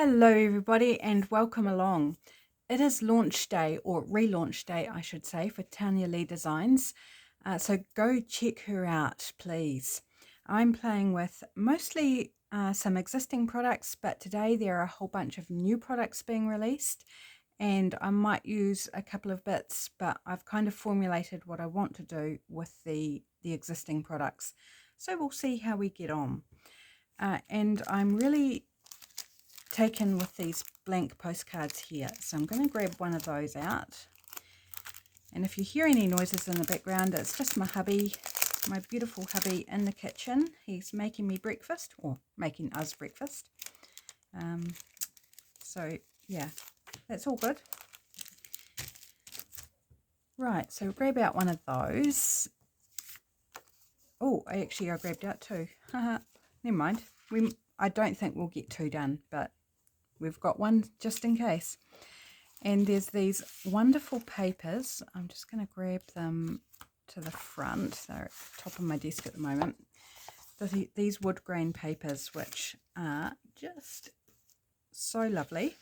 Hello everybody and welcome along. It is launch day, or relaunch day I should say, for Tanya Leigh Designz. So go check her out please. I'm playing with mostly some existing products, but today there are a whole bunch of new products being released and I might use a couple of bits, but I've kind of formulated what I want to do with the existing products. So we'll see how we get on. And I'm really taken with these blank postcards here, so I'm going to grab one of those out. And if you hear any noises in the background, it's just my hubby, my beautiful hubby in the kitchen. He's making me breakfast, or making us breakfast. So yeah, that's all good. Right, so grab out one of those. Oh, I grabbed out two. Haha, never mind. I don't think we'll get two done, but we've got one just in case. And there's these wonderful papers. I'm just going to grab them to the front. They're at the top of my desk at the moment. These wood grain papers, which are just so lovely.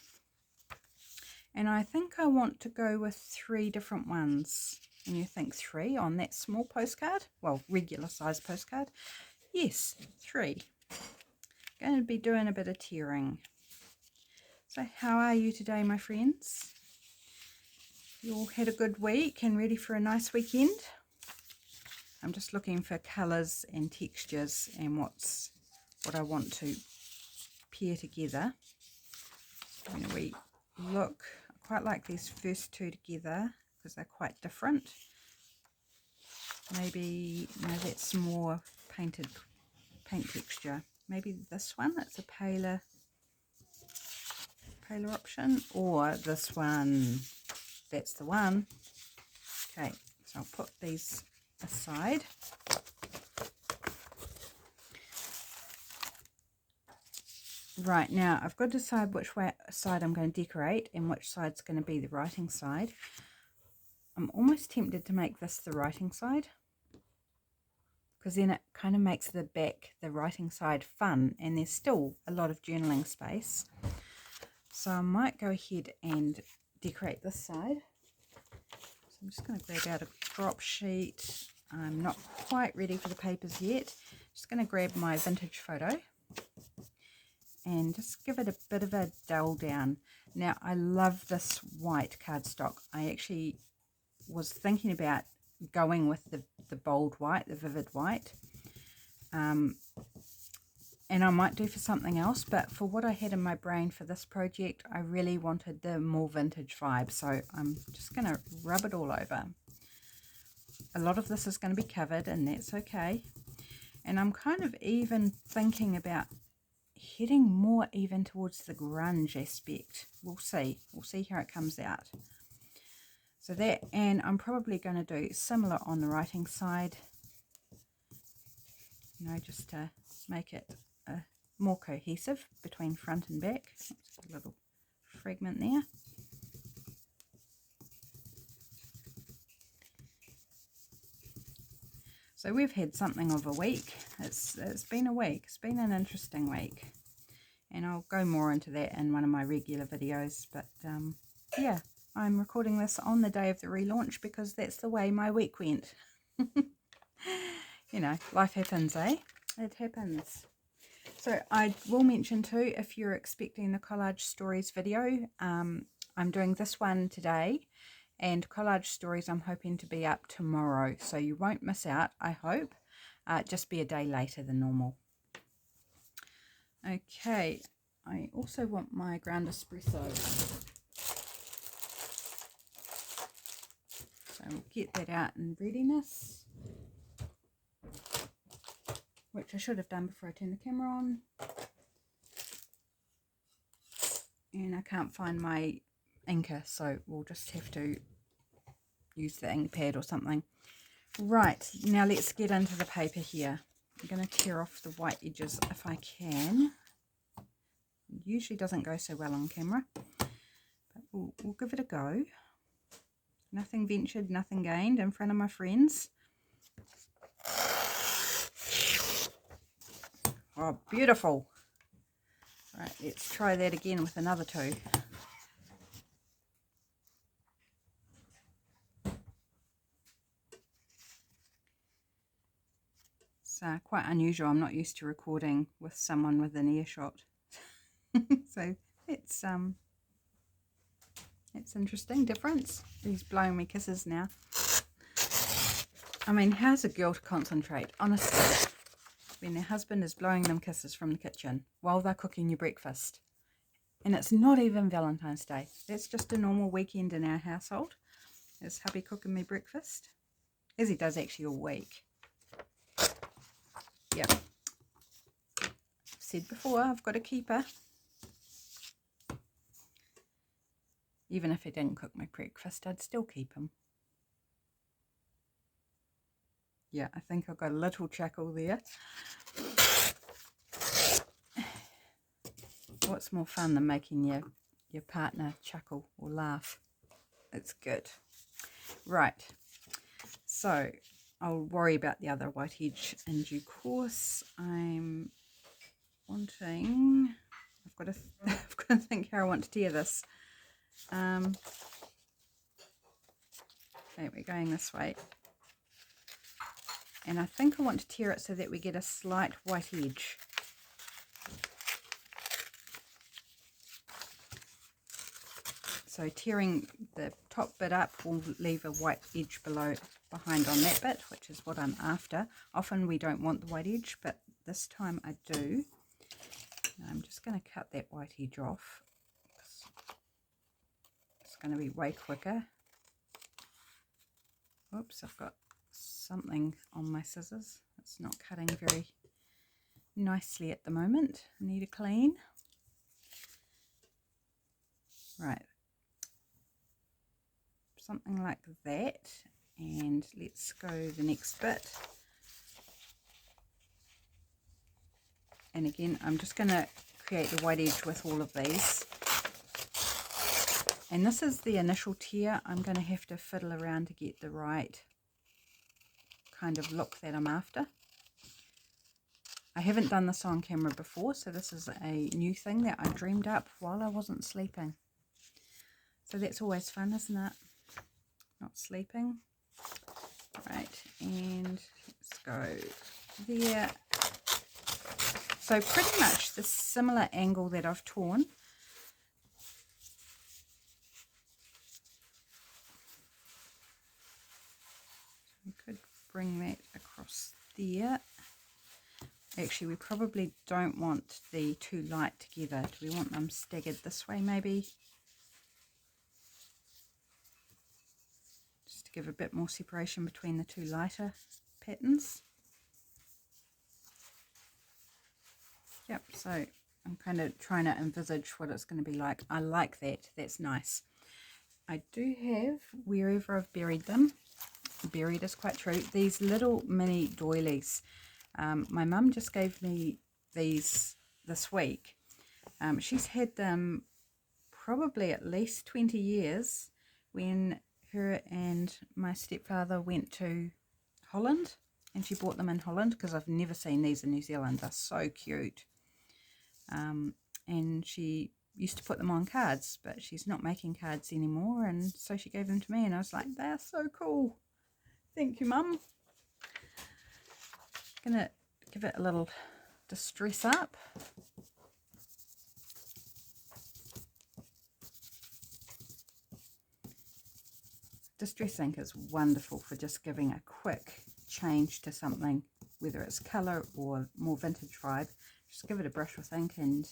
And I think I want to go with 3 different ones. And you think 3 on that small postcard? Well, regular size postcard. Yes, 3. Going to be doing a bit of tearing. So how are you today, my friends? You all had a good week and ready for a nice weekend? I'm just looking for colours and textures and what I want to pair together. When we look, I quite like these first 2 together because they're quite different. Maybe, no, that's more paint texture. Maybe this one, it's a paler option, or this one, that's the one. Okay, so I'll put these aside. Right, now I've got to decide which side I'm going to decorate and which side's going to be the writing side. I'm almost tempted to make this the writing side, because then it kind of makes the writing side fun, and there's still a lot of journaling space. So I might go ahead and decorate this side. So I'm just going to grab out a drop sheet. I'm not quite ready for the papers yet. Just going to grab my vintage photo and just give it a bit of a dull down. Now I love this white cardstock. I actually was thinking about going with the bold white, the vivid white. And I might do for something else, but for what I had in my brain for this project, I really wanted the more vintage vibe. So I'm just going to rub it all over. A lot of this is going to be covered, and that's okay. And I'm kind of even thinking about heading more even towards the grunge aspect. We'll see. We'll see how it comes out. So that, and I'm probably going to do similar on the writing side. You know, just to make it more cohesive between front and back. Just a little fragment there. So we've had something of a week. It's been a week. It's been an interesting week, and I'll go more into that in one of my regular videos. But yeah, I'm recording this on the day of the relaunch because that's the way my week went. You know, life happens, eh? It happens. So I will mention too, if you're expecting the collage stories video, I'm doing this one today, and collage stories I'm hoping to be up tomorrow, so you won't miss out, I hope. Just be a day later than normal. Okay, I also want my ground espresso, so we'll get that out in readiness, which I should have done before I turned the camera on. And I can't find my inker, so we'll just have to use the ink pad or something. Right, now let's get into the paper here. I'm going to tear off the white edges if I can. It usually doesn't go so well on camera, but we'll give it a go. Nothing ventured, nothing gained in front of my friends. Oh, beautiful. Right, let's try that again with another 2. It's quite unusual. I'm not used to recording with someone within earshot. So it's interesting difference. He's blowing me kisses now. I mean, how's a girl to concentrate, honestly, when their husband is blowing them kisses from the kitchen while they're cooking your breakfast? And it's not even Valentine's Day. That's just a normal weekend in our household. Is hubby cooking me breakfast? As he does actually all week. Yep. I've said before, I've got a keeper. Even if he didn't cook my breakfast, I'd still keep him. Yeah, I think I've got a little chuckle there. What's more fun than making your partner chuckle or laugh? It's good. Right, so I'll worry about the other white edge in due course. I'm wanting, I've got to think how I want to tear this. Okay, we're going this way. And I think I want to tear it so that we get a slight white edge. So tearing the top bit up will leave a white edge behind on that bit, which is what I'm after. Often we don't want the white edge, but this time I do. I'm just going to cut that white edge off. It's going to be way quicker. Oops, I've got something on my scissors. It's not cutting very nicely at the moment. I need a clean. Right. Something like that, and let's go the next bit. And again, I'm just going to create the white edge with all of these. And this is the initial tear. I'm going to have to fiddle around to get the right kind of look that I'm after. I haven't done this on camera before, so this is a new thing that I dreamed up while I wasn't sleeping. So that's always fun, isn't it? Not sleeping. Right, and let's go there. So pretty much the similar angle that I've torn. We could bring that across there. Actually, we probably don't want the 2 light together. Do we want them staggered this way maybe? To give a bit more separation between the 2 lighter patterns. Yep, so I'm kind of trying to envisage what it's going to be like. I like that. That's nice. I do have, wherever I've buried them, buried is quite true, these little mini doilies. My mum just gave me these this week. She's had them probably at least 20 years when her and my stepfather went to Holland, and she bought them in Holland because I've never seen these in New Zealand. They're so cute. And she used to put them on cards, but she's not making cards anymore, and so she gave them to me, and I was like, they're so cool. Thank you, Mum. Gonna give it a little distress up. Distress ink is wonderful for just giving a quick change to something, whether it's colour or more vintage vibe. Just give it a brush with ink and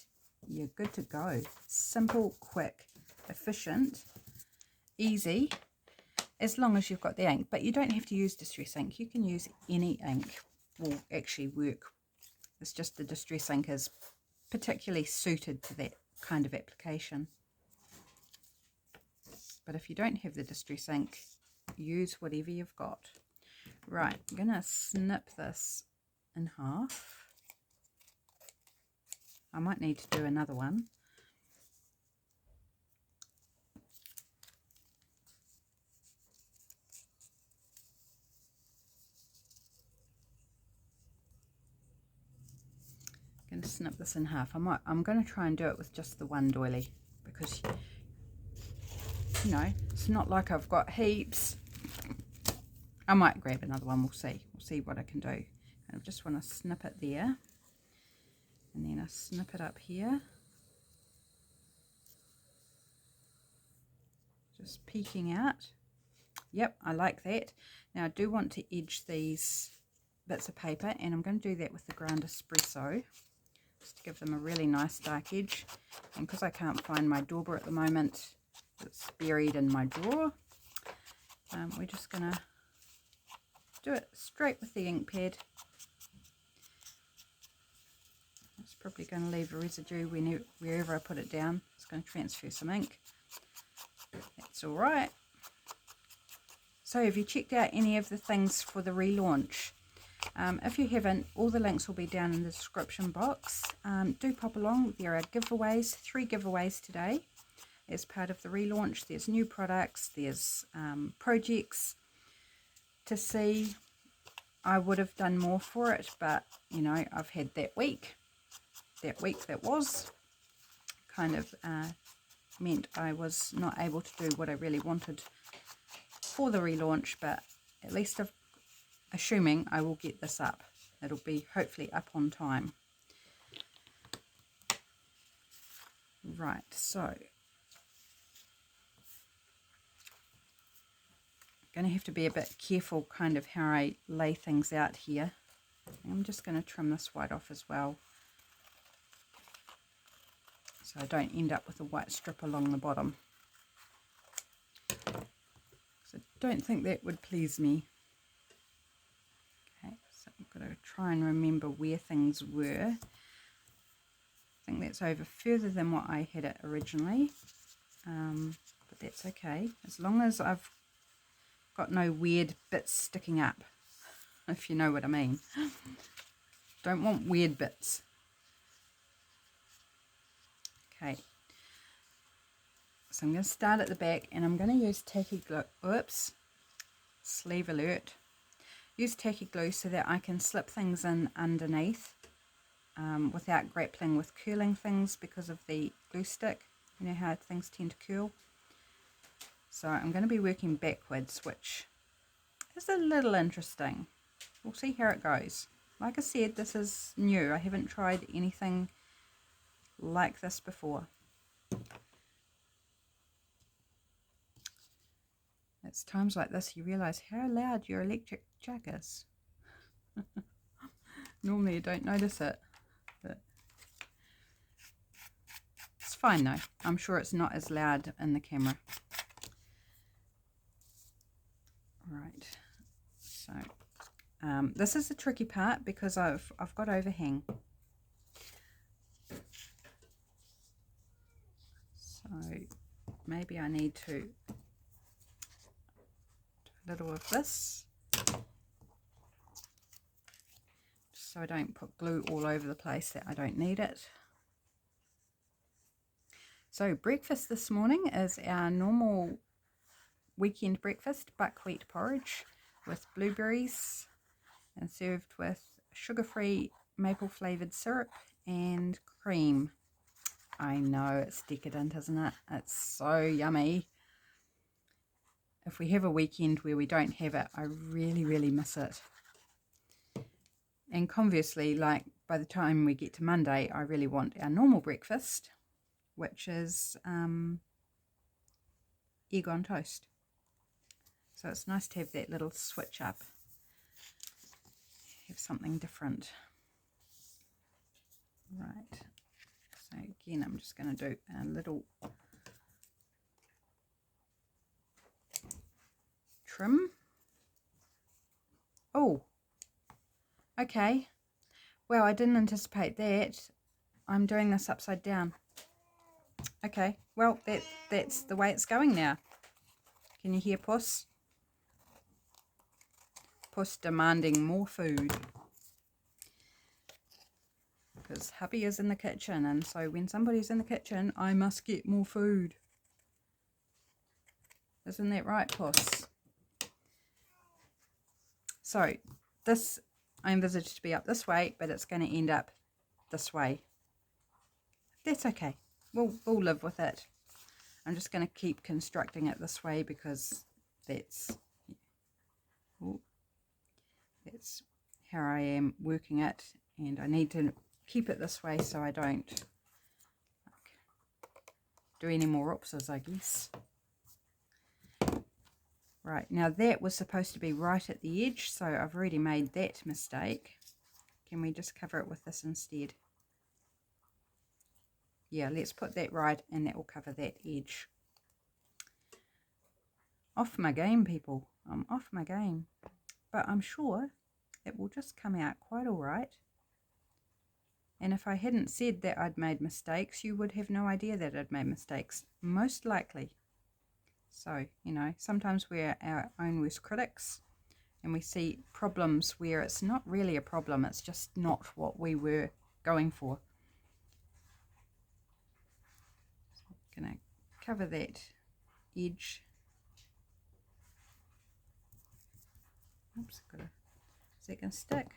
you're good to go. Simple, quick, efficient, easy, as long as you've got the ink. But you don't have to use distress ink. You can use any ink, will actually work. It's just the distress ink is particularly suited to that kind of application. But if you don't have the distress ink, use whatever you've got. Right, I'm going to snip this in half. I might need to do another one. I'm going to snip this in half. I'm going to try and do it with just the one doily, because, you know, it's not like I've got heaps. I might grab another one. We'll see what I can do. I just want to snip it there, and then I snip it up here, just peeking out. Yep, I like that. Now I do want to edge these bits of paper, and I'm going to do that with the ground espresso, just to give them a really nice dark edge. And because I can't find my dauber at the moment, it's buried in my drawer, we're just going to do it straight with the ink pad. It's probably going to leave a residue wherever I put it down. It's going to transfer some ink. That's all right. So have you checked out any of the things for the relaunch? If you haven't, all the links will be down in the description box. Do pop along. There are giveaways, 3 giveaways today as part of the relaunch. There's new products, there's projects to see. I would have done more for it, but you know, I've had that week that was kind of meant I was not able to do what I really wanted for the relaunch, but at least assuming I will get this up. It'll be hopefully up on time. Right, so I'm going to have to be a bit careful kind of how I lay things out here. I'm just going to trim this white off as well, so I don't end up with a white strip along the bottom. So I don't think that would please me. Okay, so I've got to try and remember where things were. I think that's over further than what I had it originally, but that's okay, as long as I've got no weird bits sticking up, if you know what I mean. Don't want weird bits. Okay, so I'm going to start at the back, and I'm going to use tacky glue. Oops, sleeve alert. Use tacky glue so that I can slip things in underneath without grappling with curling things because of the glue stick. You know how things tend to curl. So I'm going to be working backwards, which is a little interesting. We'll see how it goes. Like I said, this is new. I haven't tried anything like this before. It's times like this you realise how loud your electric jug is. Normally you don't notice it, but it's fine though. I'm sure it's not as loud in the camera. Right, so this is the tricky part because I've got overhang. So maybe I need to do a little of this, just so I don't put glue all over the place that I don't need it. So breakfast this morning is our normal weekend breakfast, buckwheat porridge with blueberries and served with sugar-free maple flavoured syrup and cream. I know, it's decadent, isn't it? It's so yummy. If we have a weekend where we don't have it, I really, really miss it. And conversely, like by the time we get to Monday, I really want our normal breakfast, which is egg on toast. So it's nice to have that little switch up, have something different. Right, so again, I'm just going to do a little trim. Oh, okay. Well, I didn't anticipate that. I'm doing this upside down. Okay, well, that's the way it's going now. Can you hear Puss? Puss demanding more food. Because hubby is in the kitchen, and so when somebody's in the kitchen, I must get more food. Isn't that right, Puss? So, this I envisage to be up this way, but it's going to end up this way. That's okay. We'll live with it. I'm just going to keep constructing it this way because that's how I am working it, and I need to keep it this way so I don't do any more oopses, I guess. Right, now that was supposed to be right at the edge, so I've already made that mistake. Can we just cover it with this instead? Yeah, let's put that right, and that will cover that edge. Off my game, people. I'm off my game. But I'm sure it will just come out quite all right. And if I hadn't said that I'd made mistakes, you would have no idea that I'd made mistakes. Most likely. So, you know, sometimes we're our own worst critics, and we see problems where it's not really a problem, it's just not what we were going for. So I'm going to cover that edge. Oops, is that going to stick?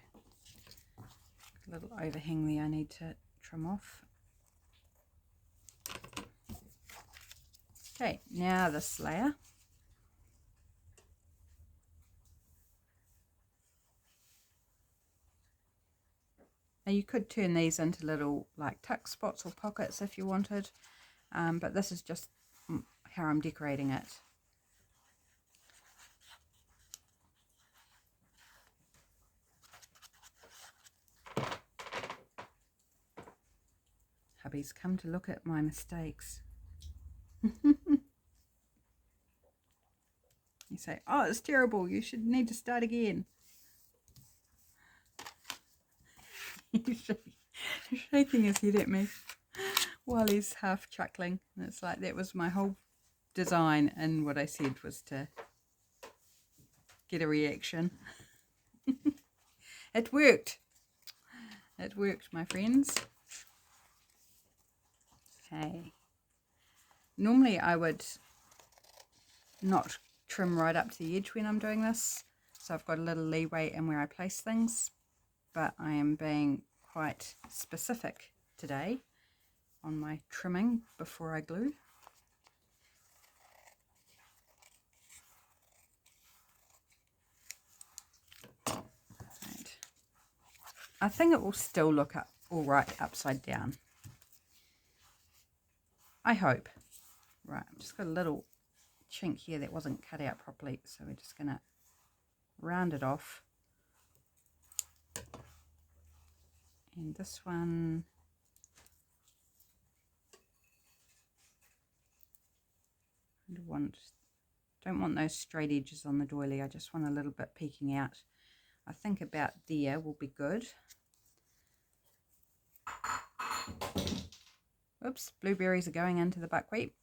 A little overhang there I need to trim off. Okay, now this layer. Now you could turn these into little like tuck spots or pockets if you wanted, but this is just how I'm decorating it. Hubby's come to look at my mistakes. You say, oh, it's terrible, you should need to start again. He's shaking his head at me while he's half chuckling. And it's like that was my whole design, and what I said was to get a reaction. It worked. It worked, my friends. Okay. Normally I would not trim right up to the edge when I'm doing this, so I've got a little leeway in where I place things, but I am being quite specific today on my trimming before I glue. Right. I think it will still look all right upside down. I hope. Right, I've just got a little chink here that wasn't cut out properly, so we're just going to round it off. And this one, don't want those straight edges on the doily. I just want a little bit peeking out. I think about there will be good. Oops, blueberries are going into the buckwheat.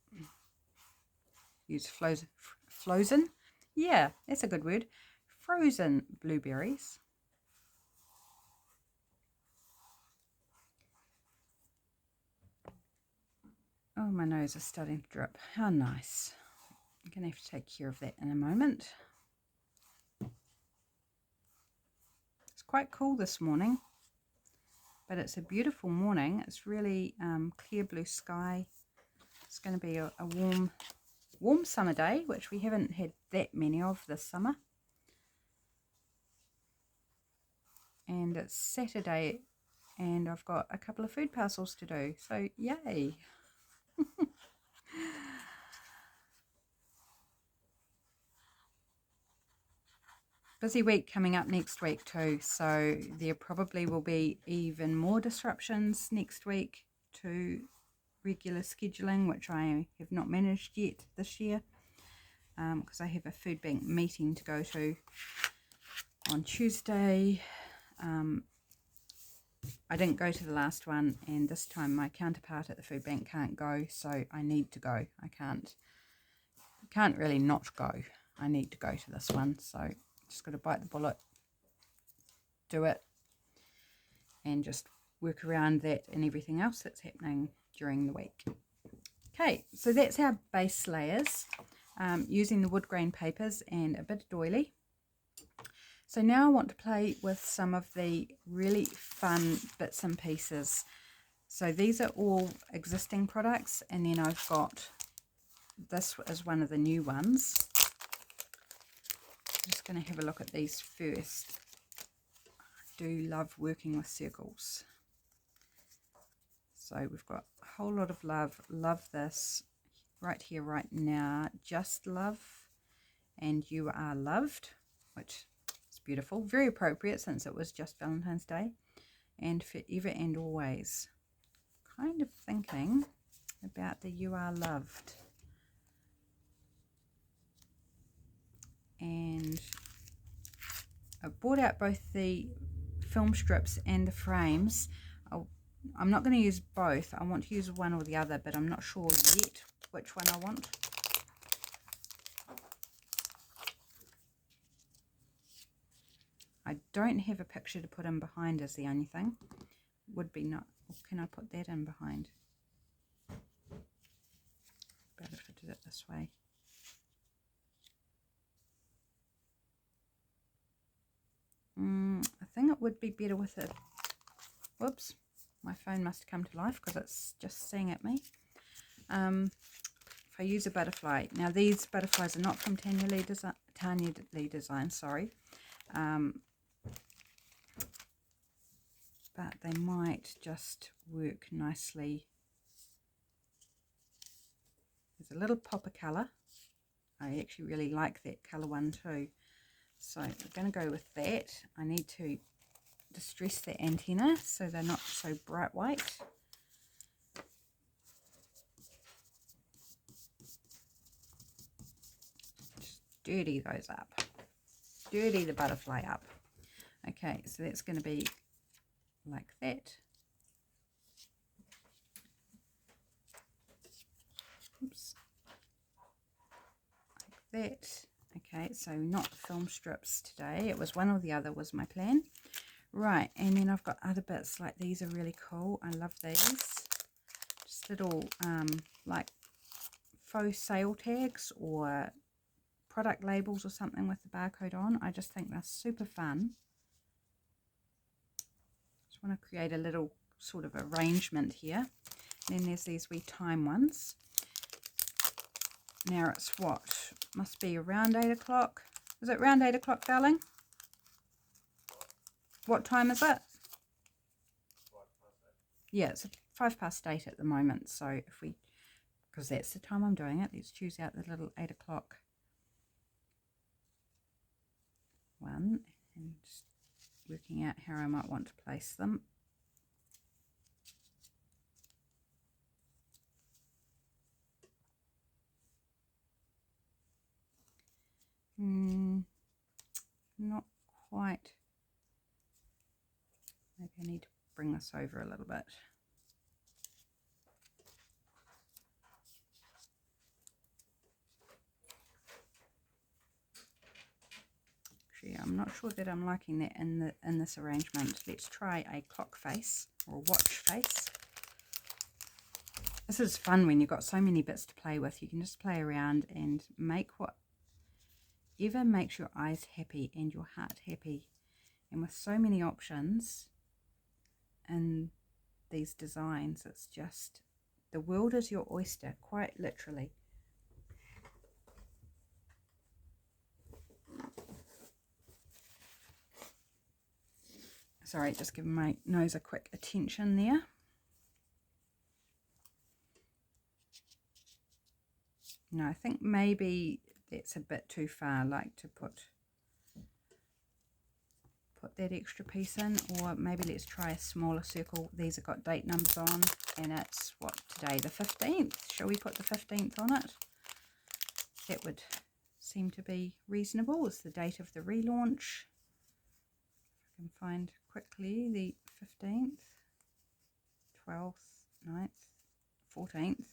Use frozen. Yeah, that's a good word. Frozen blueberries. Oh, my nose is starting to drip. How nice. I'm going to have to take care of that in a moment. It's quite cool this morning, but it's a beautiful morning. It's really clear blue sky. It's going to be a warm summer day, which we haven't had that many of this summer. And it's Saturday, and I've got a couple of food parcels to do, so yay. Busy week coming up next week too, so there probably will be even more disruptions next week to regular scheduling, which I have not managed yet this year, because I have a food bank meeting to go to on Tuesday. I didn't go to the last one, and this time my counterpart at the food bank can't go, so I need to go. I can't really not go. I need to go to this one, so just got to bite the bullet, do it, and just work around that and everything else that's happening during the week. Okay, so that's our base layers, using the wood grain papers and a bit of doily. So now I want to play with some of the really fun bits and pieces. So these are all existing products, and then I've got, this is one of the new ones. I'm just going to have a look at these first. I do love working with circles. So we've got a whole lot of love. Love this. Right here, right now. Just love. And you are loved, which is beautiful. Very appropriate since it was just Valentine's Day. And forever and always. Kind of thinking about the you are loved. And I bought out both the film strips and the frames. I'm not going to use both. I want to use one or the other, but I'm not sure yet which one I want. I don't have a picture to put in behind is the only thing. Would be not. Can I put that in behind? Better if I did it this way. I think it would be better with it. Whoops, my phone must come to life because it's just saying at me. If I use a butterfly, now these butterflies are not from Tanya Leigh Designz, sorry, but they might just work nicely. There's a little pop of colour. I actually really like that colour one too. So we're going to go with that. I need to distress the antenna so they're not so bright white. Just dirty those up. Dirty the butterfly up. Okay, so that's going to be like that. Oops. Like that. Okay, so not film strips today. It was one or the other was my plan. Right, and then I've got other bits like these are really cool. I love these. Just little like faux sale tags or product labels or something with the barcode on. I just think they're super fun. Just want to create a little sort of arrangement here. And then there's these wee time ones. Now it's what? Must be around 8 o'clock. Is it around 8 o'clock, darling? What time is it? Yeah, it's 8:05 at the moment. So if we, because that's the time I'm doing it, let's choose out the little 8 o'clock one and just working out how I might want to place them. Not quite. Maybe I need to bring this over a little bit. Actually, I'm not sure that I'm liking that in this arrangement. Let's try a clock face or a watch face. This is fun when you've got so many bits to play with. You can just play around and make whatever makes your eyes happy and your heart happy. And with so many options in these designs, it's just, the world is your oyster, quite literally. Sorry, just giving my nose a quick attention there. No, I think maybe that's a bit too far, like to put that extra piece in, or maybe let's try a smaller circle. These have got date numbers on, and it's what, today, the 15th. Shall we put the 15th on it? That would seem to be reasonable. It's the date of the relaunch. I can find quickly the 15th, 12th, 9th, 14th.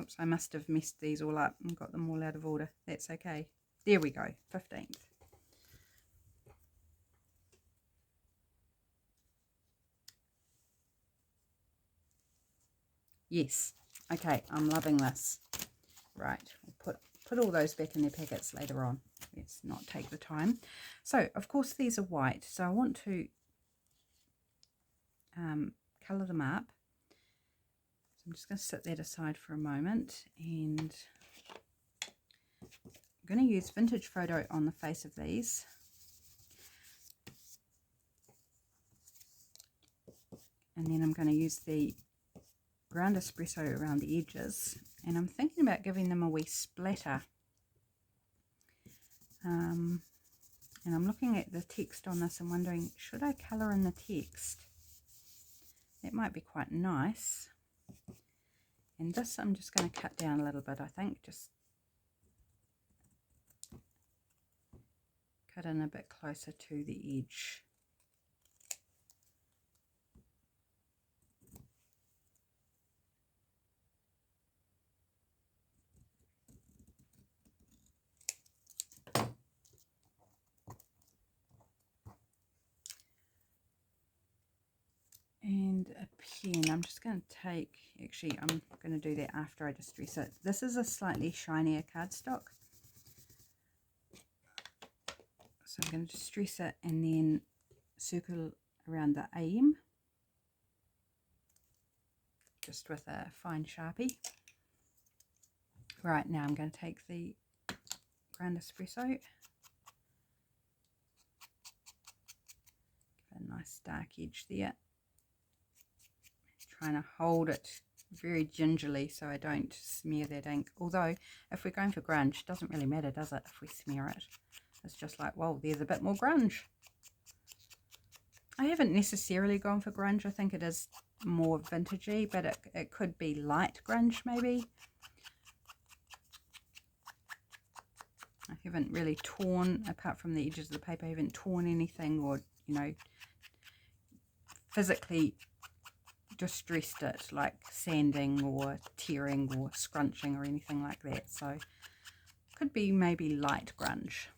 Oops, I must have messed these all up and got them all out of order. That's okay. There we go, 15th. Yes. Okay, I'm loving this. Right, we'll put all those back in their packets later on. let's not take the time. So of course these are white, so I want to colour them up. So I'm just going to set that aside for a moment, and I'm going to use Vintage Photo on the face of these. And then I'm going to use the ground espresso around the edges, and I'm thinking about giving them a wee splatter. And I'm looking at the text on this and wondering, should I colour in the text? That might be quite nice. And this I'm just going to cut down a little bit, I think, just cut in a bit closer to the edge. And a pen, I'm just going to take, actually I'm going to do that after I distress it. This is a slightly shinier cardstock, so I'm going to distress it and then circle around the AM just with a fine Sharpie. Right, now I'm going to take the ground espresso, give it a nice dark edge there, trying to hold it very gingerly so I don't smear that ink. Although if we're going for grunge, it doesn't really matter, does it, if we smear it? It's just like, well, there's a bit more grunge. I haven't necessarily gone for grunge. I think it is more vintagey, but it could be light grunge maybe. I haven't really torn, apart from the edges of the paper, I haven't torn anything or, you know, physically distressed it, like sanding or tearing or scrunching or anything like that. So could be maybe light grunge.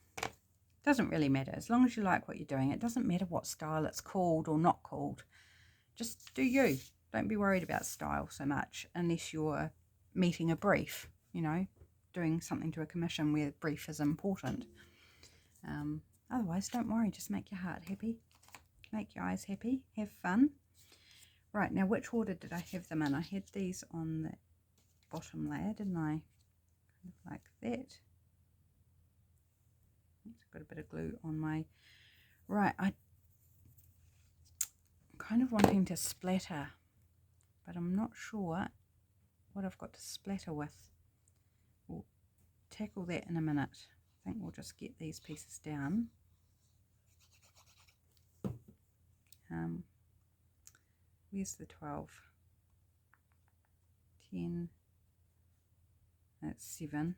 Doesn't really matter, as long as you like what you're doing. It doesn't matter what style it's called or not called. Just do you. Don't be worried about style so much, unless you're meeting a brief, you know, doing something to a commission where brief is important. Otherwise, don't worry, just make your heart happy, make your eyes happy, have fun. Right, now which order did I have them in? I had these on the bottom layer, didn't I? Kind of like that. Got a bit of glue on my... Right, I'm kind of wanting to splatter, but I'm not sure what I've got to splatter with. We'll tackle that in a minute. I think we'll just get these pieces down. Where's the 12? 10. That's 7.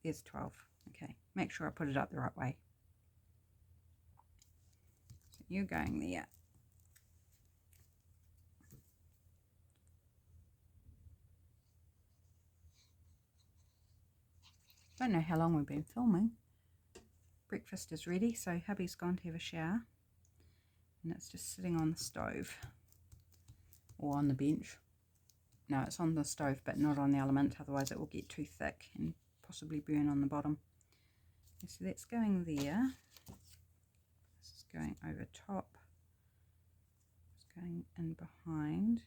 There's 12. Okay, make sure I put it up the right way. So you're going there. Don't know how long we've been filming. Breakfast is ready, so hubby's gone to have a shower. And it's just sitting on the stove. Or on the bench. No, it's on the stove, but not on the element, otherwise it will get too thick and possibly burn on the bottom. Okay, so that's going there. This is going over top. It's going in behind.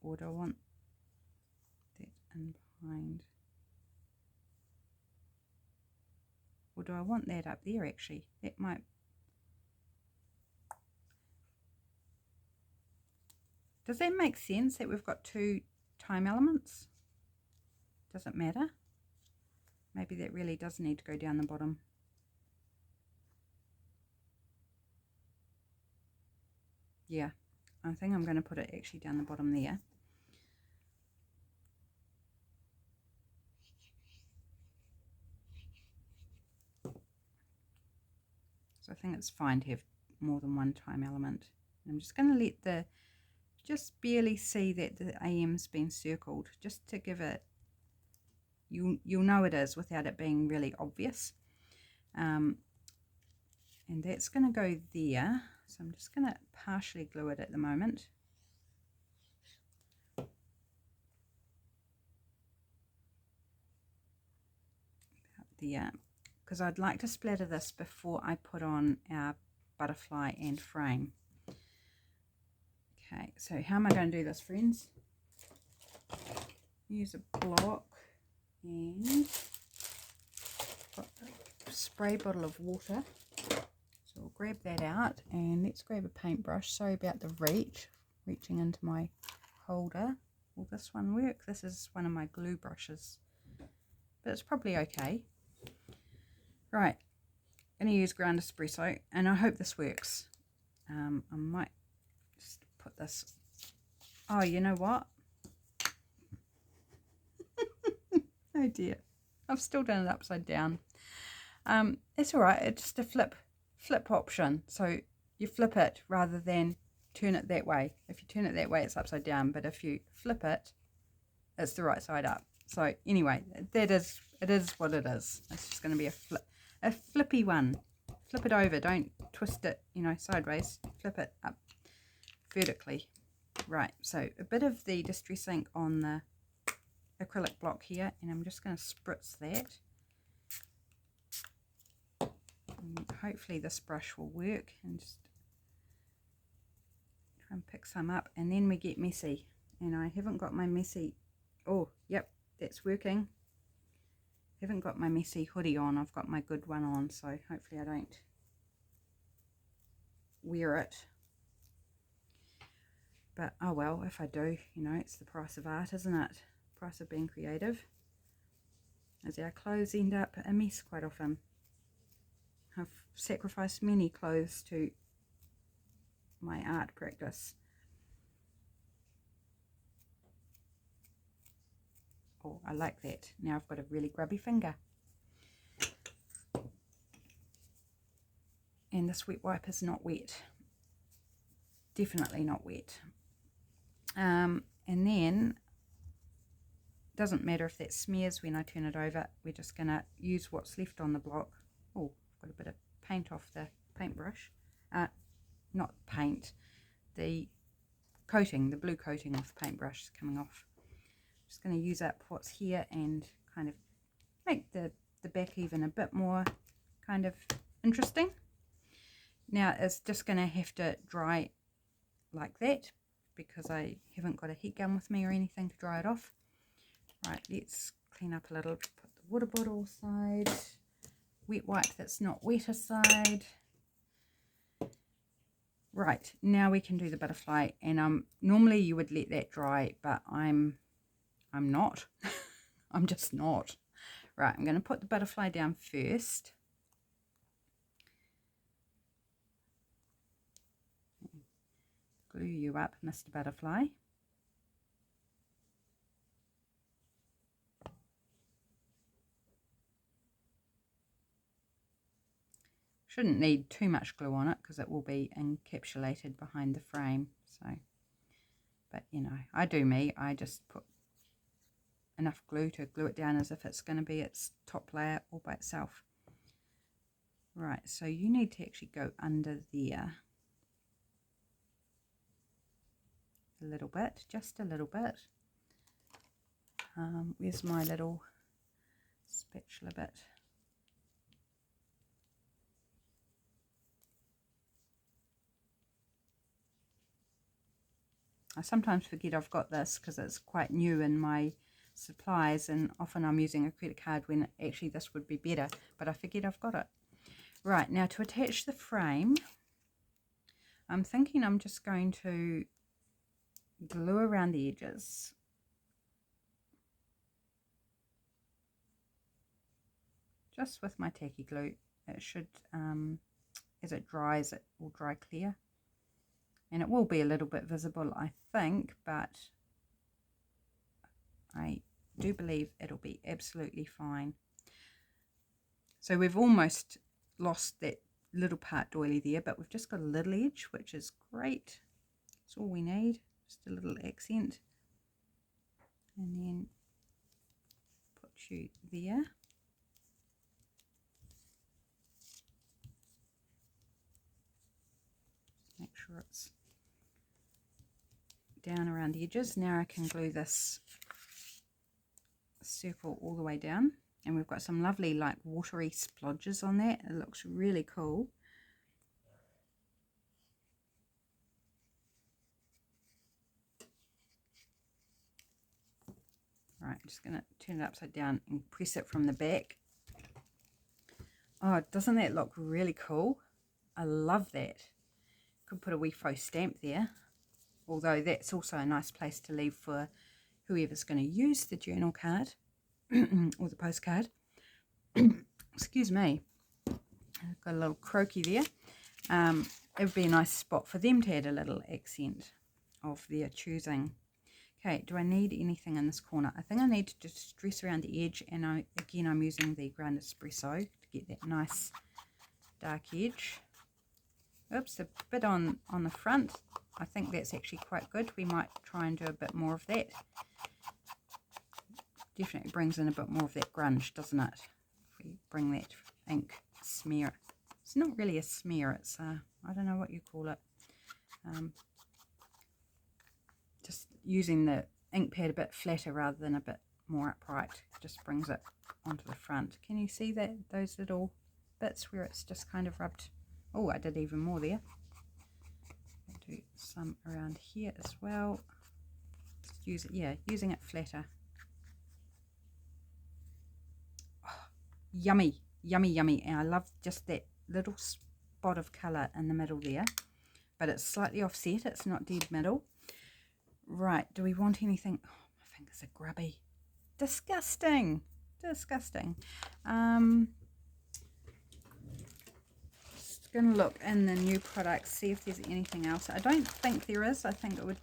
Or do I want that in behind? Or do I want that up there actually? That might... Does that make sense that we've got two time elements? Does it matter? Maybe that really does need to go down the bottom. Yeah, I think I'm going to put it actually down the bottom there. So I think it's fine to have more than one time element. And I'm just going to let the... just barely see that the AM's been circled, just to give it, you'll know it is without it being really obvious. And that's going to go there, so I'm just going to partially glue it at the moment. About because I'd like to splatter this before I put on our butterfly and frame. Okay, so how am I going to do this, friends? Use a block and a spray bottle of water. So we'll grab that out, and let's grab a paintbrush. Sorry about the reaching into my holder. Will this one work? This is one of my glue brushes, but it's probably okay. Right, I'm going to use ground espresso, and I hope this works. I might just put this. Oh, you know what? Oh dear, I've still done it upside down. It's all right. It's just a flip option. So you flip it rather than turn it that way. If you turn it that way, it's upside down. But if you flip it, it's the right side up. So anyway, it is what it is. It's just going to be a flippy one. Flip it over. Don't twist it, sideways. Flip it up vertically. Right. So a bit of the Distress ink on the acrylic block here, and I'm just going to spritz that. And hopefully this brush will work, and just try and pick some up, and then we get messy. And I haven't got my messy, oh yep, that's working. Haven't got my messy hoodie on. I've got my good one on, so hopefully I don't wear it. But oh well, if I do, it's the price of art, isn't it? Price of being creative, as our clothes end up a mess quite often. I've sacrificed many clothes to my art practice. Oh, I like that. Now I've got a really grubby finger. And this wet wipe is not wet. Definitely not wet. And then doesn't matter if that smears when I turn it over. We're just going to use what's left on the block. Oh, I've got a bit of paint off the paintbrush. Not paint, the coating, the blue coating off the paintbrush is coming off. Just going to use up what's here and kind of make the back even a bit more kind of interesting. Now it's just going to have to dry like that because I haven't got a heat gun with me or anything to dry it off. Right, let's clean up a little. Put the water bottle aside. Wet wipe that's not wet aside. Right, now we can do the butterfly, and normally you would let that dry, but I'm not. I'm just not. Right, I'm going to put the butterfly down first. Glue you up, Mr. Butterfly. Shouldn't need too much glue on it because it will be encapsulated behind the frame. So, but I do me. I just put enough glue to glue it down as if it's going to be its top layer all by itself. Right, so you need to actually go under there a little bit, just a little bit. Where's my little spatula bit? I sometimes forget I've got this because it's quite new in my supplies, and often I'm using a credit card when actually this would be better, but I forget I've got it. Right, now to attach the frame, I'm thinking I'm just going to glue around the edges. Just with my tacky glue. It should, as it dries, it will dry clear. And it will be a little bit visible, I think, but I do believe it'll be absolutely fine. So we've almost lost that little part doily there, but we've just got a little edge, which is great. That's all we need, just a little accent. And then put you there. Make sure it's down around the edges. Now I can glue this circle all the way down, And we've got some lovely like watery splodges on that. It looks really cool. Right, I'm just going to turn it upside down and press it from the back. Oh, doesn't that look really cool? I love that. Could put a wee faux stamp there. Although that's also a nice place to leave for whoever's going to use the journal card or the postcard. Excuse me. I've got a little croaky there. It would be a nice spot for them to add a little accent of their choosing. Okay, do I need anything in this corner? I think I need to just stress around the edge, and again I'm using the ground espresso to get that nice dark edge. Oops, a bit on the front. I think that's actually quite good. We might try and do a bit more of that. Definitely brings in a bit more of that grunge, doesn't it? If we bring that ink smear. It's not really a smear, it's I don't know what you call it. Just using the ink pad a bit flatter rather than a bit more upright. Just brings it onto the front. Can you see that, those little bits where it's just kind of rubbed? Oh, I did even more there. I'll do some around here as well. Just use it, yeah, using it flatter. Oh, yummy, yummy, yummy. And I love just that little spot of colour in the middle there. But it's slightly offset, it's not dead middle. Right, do we want anything? Oh, my fingers are grubby. Disgusting. Disgusting. Just going to look in the new products, see if there's anything else. I don't think there is. I think it would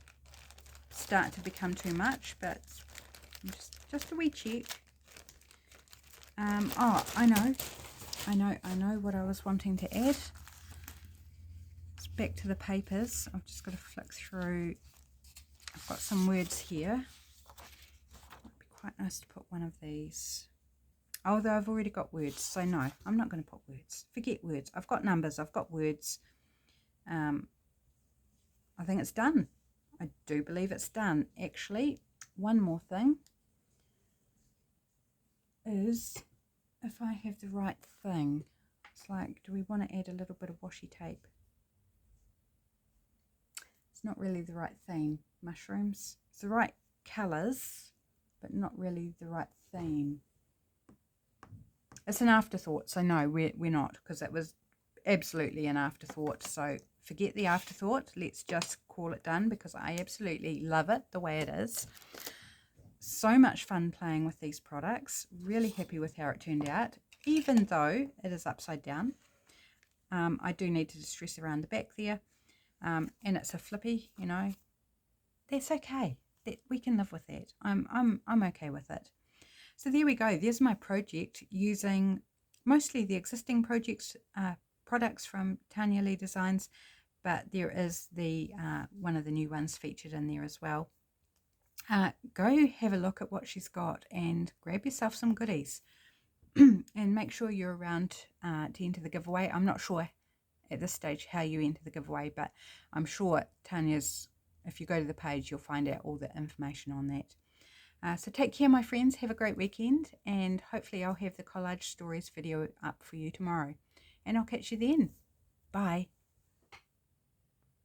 start to become too much, but just a wee check. Oh, I know what I was wanting to add. It's back to the papers. I've just got to flick through. I've got some words here. Might be quite nice to put one of these. Although I've already got words, so no, I'm not going to put words. Forget words. I've got numbers. I've got words. I think it's done. I do believe it's done. Actually, one more thing is if I have the right thing. It's like, do we want to add a little bit of washi tape? It's not really the right theme. Mushrooms. It's the right colours, but not really the right theme. It's an afterthought, so no, we're not, because it was absolutely an afterthought. So forget the afterthought. Let's just call it done, because I absolutely love it the way it is. So much fun playing with these products. Really happy with how it turned out, even though it is upside down. I do need to distress around the back there, and it's a flippy, you know. That's okay. We can live with that. I'm okay with it. So there we go. There's my project using mostly the existing products from Tanya Leigh Designz, but there is the one of the new ones featured in there as well. Go have a look at what she's got and grab yourself some goodies. And make sure you're around to enter the giveaway. I'm not sure at this stage how you enter the giveaway, but I'm sure Tanya's, if you go to the page, you'll find out all the information on that. So take care, my friends. Have a great weekend, and hopefully I'll have the collage stories video up for you tomorrow. And I'll catch you then. Bye.